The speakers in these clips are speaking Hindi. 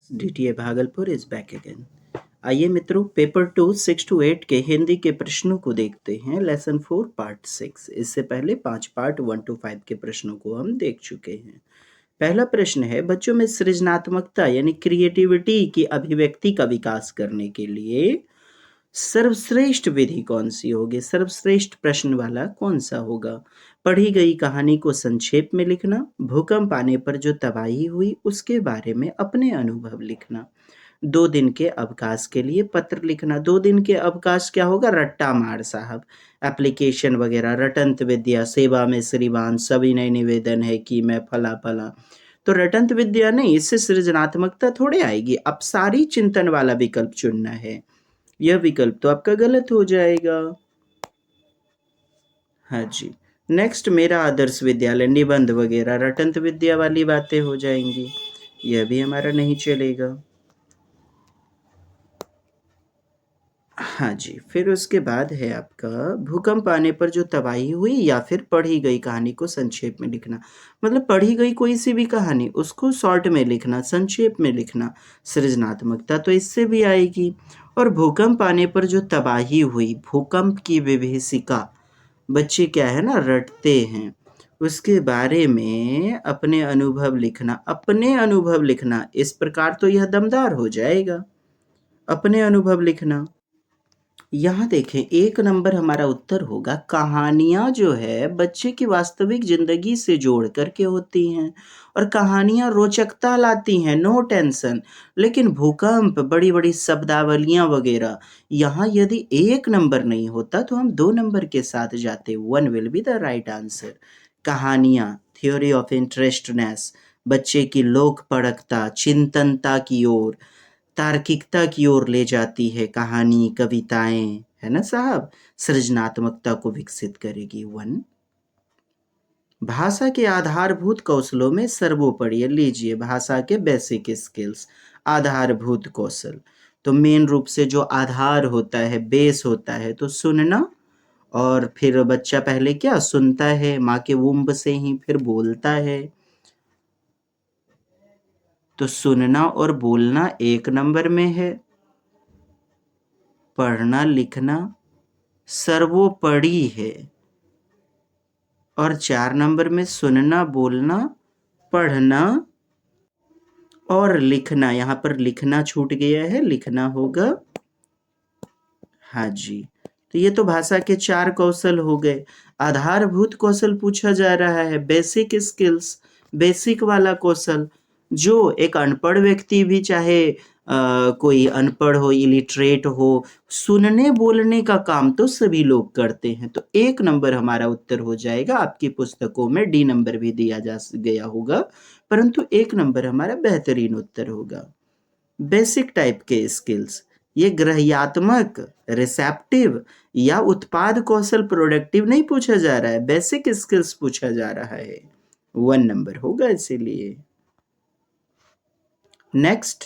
DTA Bhagalpur is back again. आइए मित्रों, पेपर 2 6 to 8 के हिंदी के प्रश्नों को देखते हैं। Lesson 4 part 6। इससे पहले 5 पार्ट 1 to 5 के प्रश्नों को हम देख चुके हैं। पहला प्रश्न है, बच्चों में सृजनात्मकता यानी क्रिएटिविटी की अभिव्यक्ति का विकास करने के लिए सर्वश्रेष्ठ विधि कौन सी होगी? सर्वश्रेष्ठ प्रश्न वाला कौन सा होगा? पढ़ी गई कहानी को संक्षेप में लिखना, भूकंप आने पर जो तबाही हुई उसके बारे में अपने अनुभव लिखना, 2 दिन के अवकाश के लिए पत्र लिखना। 2 दिन के अवकाश क्या होगा? रट्टा मार साहब, एप्लीकेशन वगैरह, रटंत विद्या, सेवा में श्रीमान, सविनय निवेदन है कि मैं फला फला। तो रटंत विद्या नहीं, इससे सृजनात्मकता थोड़े आएगी। अब सारी चिंतन वाला विकल्प चुनना है। यह विकल्प तो आपका गलत हो जाएगा। हाँ जी। नेक्स्ट, मेरा आदर्श विद्यालय, निबंध वगैरह रटंत विद्या वाली बातें हो जाएंगी, यह भी हमारा नहीं चलेगा। हाँ जी। फिर उसके बाद है आपका भूकंप आने पर जो तबाही हुई या फिर पढ़ी गई कहानी को संक्षेप में लिखना। मतलब पढ़ी गई कोई सी भी कहानी उसको शॉर्ट में लिखना, संक्षेप में लिखना। सृजनात्मकता तो इससे भी आएगी। और भूकंप आने पर जो तबाही हुई, भूकंप की विभीषिका, बच्चे क्या है ना, रटते हैं, उसके बारे में अपने अनुभव लिखना। अपने अनुभव लिखना, इस प्रकार तो यह दमदार हो जाएगा, अपने अनुभव लिखना। यहाँ देखें, 1 नंबर हमारा उत्तर होगा। कहानियाँ जो है बच्चे की वास्तविक ज़िंदगी से जोड़ कर के होती हैं और कहानियाँ रोचकता लाती हैं, नो टेंशन। लेकिन भूकंप, बड़ी-बड़ी शब्दावलियाँ वगैरह, यहाँ यदि 1 नंबर नहीं होता तो हम 2 नंबर के साथ जाते। 1 will be the right answer. कहानियाँ, थ्योरी ऑफ इंटरेस्टनेस, बच्चे की लोकपरकता, चिंतनता की ओर, तार्किकता की ओर ले जाती है कहानी, कविताएं, है ना साहब। सृजनात्मकता को विकसित करेगी। 1। भाषा के आधारभूत कौशलों में सर्वोपरि, लीजिए भाषा के बेसिक स्किल्स, आधारभूत कौशल। तो मेन रूप से जो आधार होता है, बेस होता है, तो सुनना, और फिर बच्चा पहले क्या सुनता है, माँ के वुम्ब से ही फिर बोलता है। तो सुनना और बोलना 1 नंबर में है। पढ़ना लिखना सर्वोपरि है। और 4 नंबर में सुनना, बोलना, पढ़ना और लिखना। यहाँ पर लिखना छूट गया है, लिखना होगा। हाँ जी। तो ये तो भाषा के 4 कौशल हो गए। आधारभूत कौशल पूछा जा रहा है, बेसिक स्किल्स, बेसिक वाला कौशल, जो एक अनपढ़ व्यक्ति भी, चाहे कोई अनपढ़ हो, इलिटरेट हो, सुनने बोलने का काम तो सभी लोग करते हैं। तो 1 नंबर हमारा उत्तर हो जाएगा। आपकी पुस्तकों में डी नंबर भी दिया जा गया होगा, परंतु 1 नंबर हमारा बेहतरीन उत्तर होगा। बेसिक टाइप के स्किल्स, ये ग्रहयात्मक, रिसेप्टिव या उत्पाद कौशल, प्रोडक्टिव नहीं पूछा जा रहा है, बेसिक स्किल्स पूछा जा रहा है। 1 नंबर होगा इसीलिए। नेक्स्ट,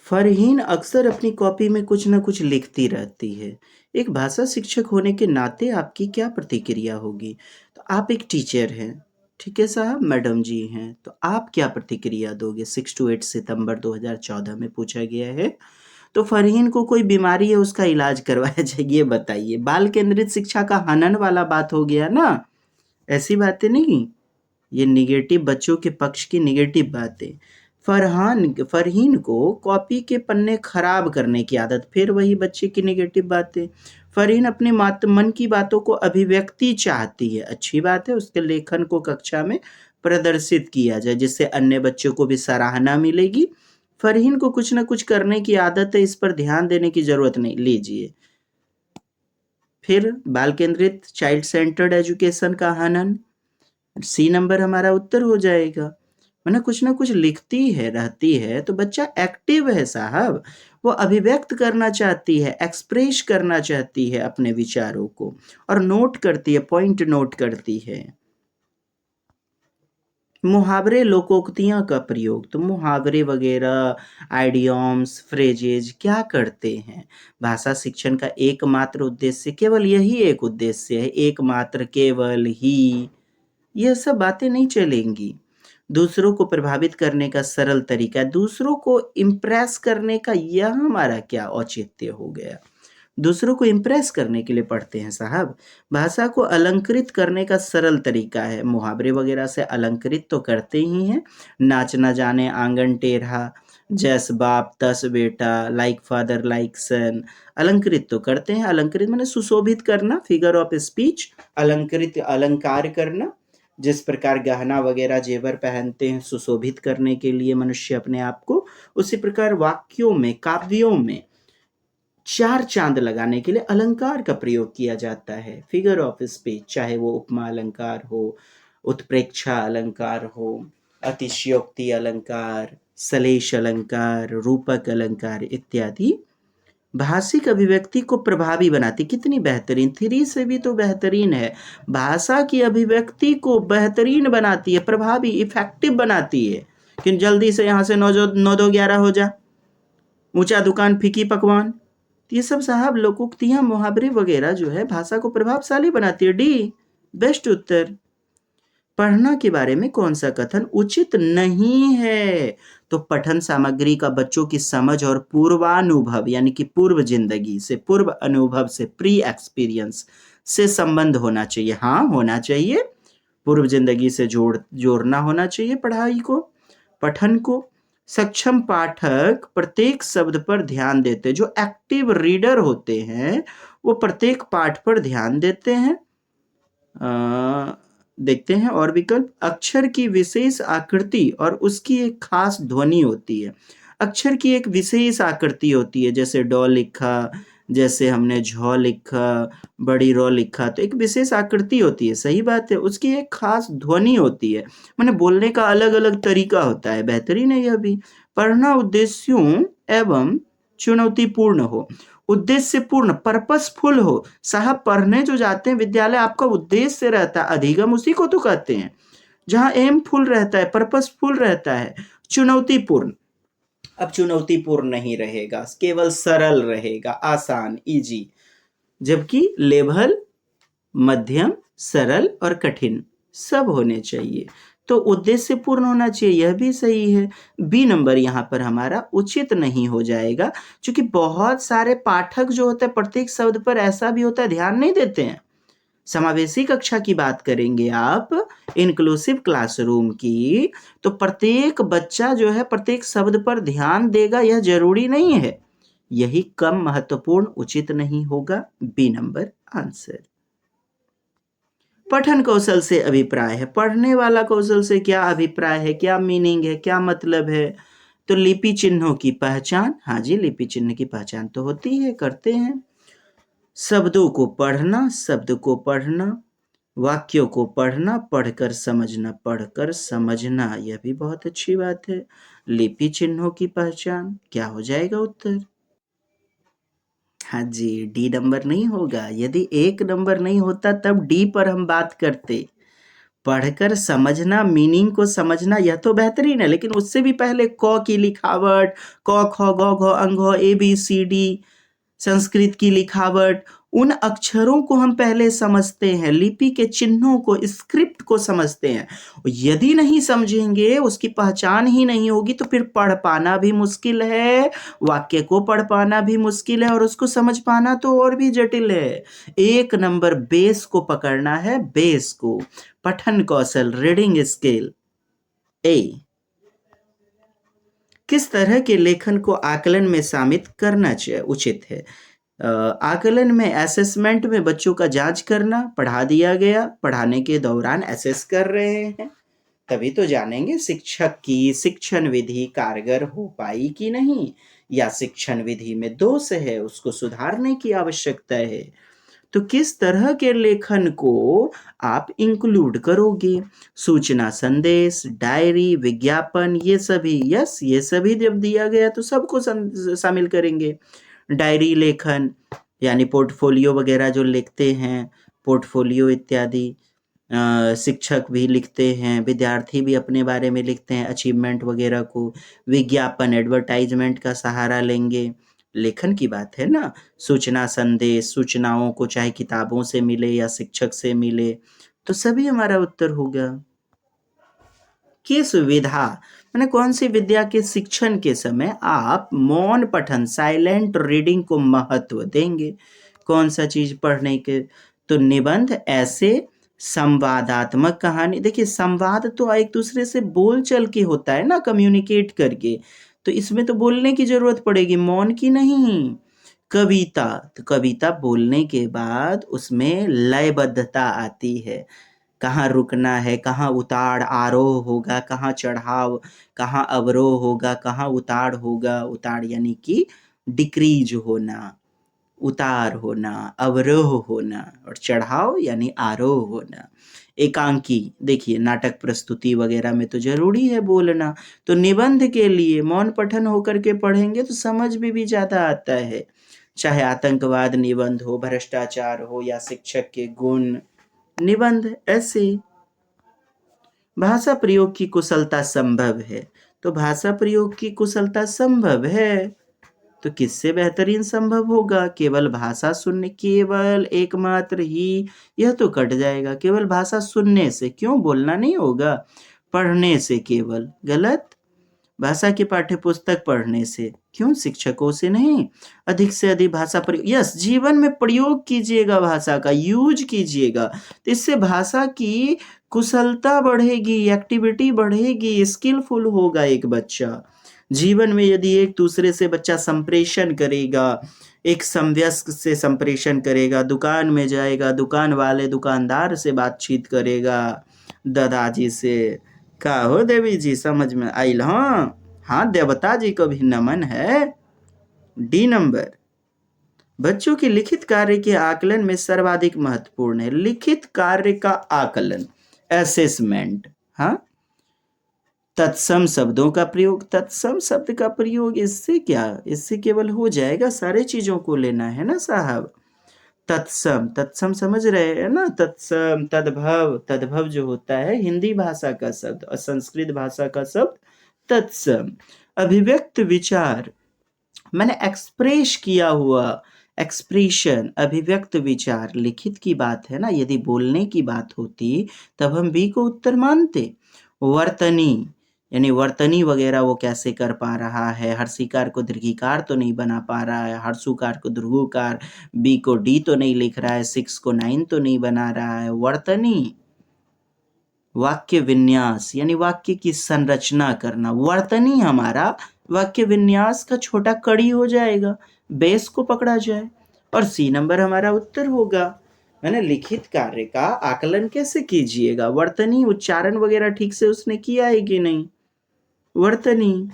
फरहीन अक्सर अपनी कॉपी में कुछ न कुछ लिखती रहती है। एक भाषा शिक्षक होने के नाते आपकी क्या प्रतिक्रिया होगी? तो आप एक टीचर हैं, ठीक है साहब, मैडम जी हैं, तो आप क्या प्रतिक्रिया दोगे? 6 to 8 सितंबर 2014 में पूछा गया है। तो फरहीन को कोई बीमारी है, उसका इलाज करवाया जाए, ये बताइए। बाल केंद्रित शिक्षा का हनन वाला बात हो गया ना, ऐसी बातें नहीं, ये निगेटिव, बच्चों के पक्ष की निगेटिव बातें। फरहीन को कॉपी के पन्ने खराब करने की आदत, फिर वही बच्चे की निगेटिव बातें। फरहीन अपने मन की बातों को अभिव्यक्ति चाहती है, अच्छी बात है, उसके लेखन को कक्षा में प्रदर्शित किया जाए जिससे अन्य बच्चों को भी सराहना मिलेगी। फरहीन को कुछ न कुछ करने की आदत है, इस पर ध्यान देने की जरूरत नहीं, लीजिए। फिर बाल केंद्रित, चाइल्ड सेंटर्ड एजुकेशन का हनन, सी नंबर हमारा उत्तर हो जाएगा। मैंने कुछ ना कुछ लिखती है, रहती है, तो बच्चा एक्टिव है साहब, वो अभिव्यक्त करना चाहती है, एक्सप्रेस करना चाहती है अपने विचारों को, और नोट करती है, पॉइंट नोट करती है। मुहावरे, लोकोक्तियां का प्रयोग, तो मुहावरे वगैरह, आइडियम्स, फ्रेजेज क्या करते हैं? भाषा शिक्षण का एकमात्र उद्देश्य, केवल यही एक उद्देश्य है, एकमात्र, केवल ही, यह सब बातें नहीं चलेंगी। दूसरों को प्रभावित करने का सरल तरीका, दूसरों को इम्प्रेस करने का यह हमारा क्या औचित्य हो गया। दूसरों को इम्प्रेस करने के लिए पढ़ते हैं साहब। भाषा को अलंकृत करने का सरल तरीका है, मुहावरे वगैरह से अलंकृत तो करते ही हैं। नाच न जाने आंगन टेढ़ा, जैस बाप तस बेटा, लाइक फादर लाइक सन, अलंकृत तो करते हैं। अलंकृत माने सुशोभित करना, फिगर ऑफ स्पीच। अलंकृत अलंकार करना, जिस प्रकार गहना वगैरह जेवर पहनते हैं सुशोभित करने के लिए मनुष्य अपने आप को, उसी प्रकार वाक्यों में, काव्यों में चार चांद लगाने के लिए अलंकार का प्रयोग किया जाता है। फिगर ऑफ स्पीच, चाहे वो उपमा अलंकार हो, उत्प्रेक्षा अलंकार हो, अतिशयोक्ति अलंकार, सलेश अलंकार, रूपक अलंकार इत्यादि भाषिक अभिव्यक्ति को प्रभावी बनाती। कितनी बेहतरीन, 3 से भी तो बेहतरीन है। भाषा की अभिव्यक्ति को बेहतरीन बनाती है, प्रभावी, इफेक्टिव बनाती है। कि जल्दी से यहाँ से 9-2-11 हो जा, ऊंचा दुकान फीकी पकवान, ये सब साहब लोकोक्तियां, मुहावरे वगैरह जो है भाषा को प्रभावशाली बनाती है। डी बेस्ट उत्तर। पढ़ना के बारे में कौन सा कथन उचित नहीं है? तो पठन सामग्री का बच्चों की समझ और पूर्वानुभव यानी कि पूर्व जिंदगी से, पूर्व अनुभव से, प्री एक्सपीरियंस से संबंध होना चाहिए। हाँ, होना चाहिए, पूर्व जिंदगी से जोड़ना होना चाहिए पढ़ाई को, पठन को। सक्षम पाठक प्रत्येक शब्द पर ध्यान देते, जो एक्टिव रीडर होते हैं वो प्रत्येक पाठ पर ध्यान देते हैं। देखते हैं और विकल्प। अक्षर की विशेष आकृति और उसकी एक खास ध्वनि होती है। अक्षर की एक विशेष आकृति होती है, जैसे डॉ लिखा, जैसे हमने झ लिखा, बड़ी रॉ लिखा, तो एक विशेष आकृति होती है, सही बात है। उसकी एक खास ध्वनि होती है, माने बोलने का अलग अलग तरीका होता है। बेहतरीन है यह भी। पढ़ना उद्देश्यों एवं चुनौतीपूर्ण हो, उद्देश्यपूर्ण, पर्पसफुल हो। साहब पढ़ने जो जाते हैं विद्यालय, आपका उद्देश्य रहता है, अधिगम उसी को तो कहते हैं, जहां एम फुल रहता है, पर्पसफुल रहता है। चुनौतीपूर्ण, अब चुनौतीपूर्ण नहीं रहेगा, केवल सरल रहेगा, आसान, इजी। जबकि लेवल मध्यम, सरल और कठिन सब होने चाहिए। तो उद्देश्य पूर्ण होना चाहिए, यह भी सही है। बी नंबर यहाँ पर हमारा उचित नहीं हो जाएगा, क्योंकि बहुत सारे पाठक जो होते हैं प्रत्येक शब्द पर ऐसा भी होता है ध्यान नहीं देते हैं। समावेशी कक्षा की बात करेंगे आप, इंक्लूसिव क्लासरूम की, तो प्रत्येक बच्चा जो है प्रत्येक शब्द पर ध्यान देगा, यह जरूरी नहीं है। यही कम महत्वपूर्ण, उचित नहीं होगा। B number answer. पठन कौशल से अभिप्राय है, पढ़ने वाला कौशल से क्या अभिप्राय है, क्या मीनिंग है, क्या मतलब है? तो लिपि चिन्हों की पहचान, हाँ जी, लिपि चिन्ह की पहचान तो होती है, करते हैं। शब्दों को पढ़ना, शब्द को पढ़ना, वाक्यों को पढ़ना, पढ़कर समझना, यह भी बहुत अच्छी बात है। लिपि चिन्हों की पहचान, क्या हो जाएगा उत्तर? हाँ जी, डी नंबर नहीं होगा। यदि 1 नंबर नहीं होता तब डी पर हम बात करते। पढ़कर समझना, मीनिंग को समझना, यह तो बेहतरीन है, लेकिन उससे भी पहले क की लिखावट, क ख ग घ अंग A B C D, Sanskrit की लिखावट, उन अक्षरों को हम पहले समझते हैं, लिपि के चिन्हों को, स्क्रिप्ट को समझते हैं। यदि नहीं समझेंगे, उसकी पहचान ही नहीं होगी, तो फिर पढ़ पाना भी मुश्किल है, वाक्य को पढ़ पाना भी मुश्किल है, और उसको समझ पाना तो और भी जटिल है। 1 नंबर बेस को पकड़ना है, बेस को। पठन कौशल, रीडिंग स्किल। ए, किस तरह के लेखन को आकलन में शामिल करना चाहिए, उचित है? आकलन में, असेसमेंट में बच्चों का जांच करना, पढ़ा दिया गया, पढ़ाने के दौरान असेस कर रहे हैं, तभी तो जानेंगे शिक्षक की शिक्षण विधि कारगर हो पाई कि नहीं, या शिक्षण विधि में दोष है, उसको सुधारने की आवश्यकता है। तो किस तरह के लेखन को आप इंक्लूड करोगे? सूचना संदेश, डायरी, विज्ञापन, ये सभी, यस, ये सभी जब दिया गया तो सबको शामिल करेंगे। डायरी लेखन यानी पोर्टफोलियो वगैरह जो लिखते हैं, पोर्टफोलियो इत्यादि, शिक्षक भी लिखते हैं, विद्यार्थी भी अपने बारे में लिखते हैं, अचीवमेंट वगैरह को। विज्ञापन, एडवर्टाइजमेंट का सहारा लेंगे, लेखन की बात है ना। सूचना संदेश, सूचनाओं को चाहे किताबों से मिले या शिक्षक से मिले, तो सभी हमारा उत्तर होगा। किस विधा मैंने कौन सी विद्या के शिक्षण के समय आप मौन पठन साइलेंट रीडिंग को महत्व देंगे? कौन सा चीज पढ़ने के? तो निबंध, ऐसे, संवादात्मक कहानी। देखिए संवाद तो एक दूसरे से बोल चल के होता है ना, कम्युनिकेट करके, तो इसमें तो बोलने की जरूरत पड़ेगी, मौन की नहीं। कविता, तो कविता बोलने के बाद उसमें लयबद्धता आती है, कहाँ रुकना है, कहाँ उतार आरोह होगा, कहाँ चढ़ाव, कहाँ अवरोह होगा, कहाँ उतार होगा। उतार यानी कि डिक्रीज होना, उतार होना, अवरोह होना, और चढ़ाव यानी आरोह होना। एकांकी, देखिए नाटक प्रस्तुति वगैरह में तो जरूरी है बोलना, तो निबंध के लिए मौन पठन होकर के पढ़ेंगे तो समझ में भी ज्यादा आता है। चाहे आतंकवाद निबंध हो, भ्रष्टाचार हो, या शिक्षक के गुण निबंध। ऐसे भाषा प्रयोग की कुशलता संभव है, तो भाषा प्रयोग की कुशलता संभव है, तो किससे बेहतरीन संभव होगा? केवल भाषा सुनने, केवल एकमात्र ही, यह तो कट जाएगा। केवल भाषा सुनने से, क्यों बोलना नहीं होगा? पढ़ने से केवल, गलत। भाषा की पाठ्य पुस्तक पढ़ने से, क्यों? शिक्षकों से नहीं। अधिक से अधिक भाषा प्रयोग, यस, जीवन में प्रयोग कीजिएगा, भाषा का यूज कीजिएगा, तो इससे भाषा की कुशलता बढ़ेगी, एक्टिविटी बढ़ेगी, स्किलफुल होगा एक बच्चा। जीवन में यदि एक दूसरे से बच्चा संप्रेषण करेगा, एक समवयस्क से संप्रेषण करेगा, दुकान में जाएगा, दुकान वाले दुकानदार से बातचीत करेगा, दादाजी से, का हो देवी जी, समझ में आइल? हाँ हाँ, देवता जी को भी नमन है। डी नंबर, बच्चों की लिखित कार्य के आकलन में सर्वाधिक महत्वपूर्ण है लिखित कार्य का आकलन, असेसमेंट। हाँ, तत्सम शब्दों का प्रयोग, तत्सम शब्द का प्रयोग, इससे क्या, इससे केवल हो जाएगा, सारे चीजों को लेना है ना साहब। तत्सम, तत्सम समझ रहे हैं ना? तत्सम, तद्भव, तद्भव जो होता है हिंदी भाषा का शब्द और संस्कृत भाषा का शब्द तत्सम। अभिव्यक्त विचार, मैंने एक्सप्रेस किया हुआ, एक्सप्रेशन, अभिव्यक्त विचार। लिखित की बात है ना, यदि बोलने की बात होती तब हम बी को उत्तर मानते। वर्तनी, यानी वर्तनी वगैरह वो कैसे कर पा रहा है, हर्षिकार को दीर्घिकार तो नहीं बना पा रहा है, हर्षुकार को ध्रुवकार, बी को डी तो नहीं लिख रहा है, 6 को 9 तो नहीं बना रहा है। वर्तनी। वाक्य विन्यास, यानी वाक्य की संरचना करना। वर्तनी हमारा वाक्य विन्यास का छोटा कड़ी हो जाएगा, बेस को पकड़ा जाए, और सी नंबर हमारा उत्तर होगा। मैंने लिखित कार्य का आकलन कैसे कीजिएगा? वर्तनी, उच्चारण वगैरह ठीक से उसने किया है कि नहीं? वर्तनी,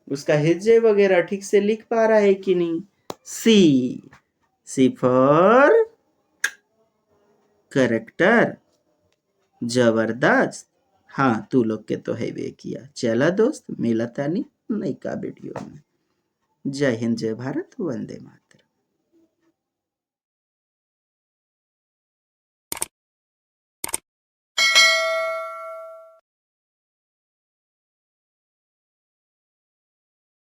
उसका हिज्जे वगैरह ठीक से लिख पा रहा है कि नहीं? सी, सी फॉर करेक्टर। जबरदस्त। हाँ, तू लोग के तो है वे किया। चला दोस्त, मिला तानी नई का वीडियो में। जय हिंद, जय भारत, वंदे मातरम।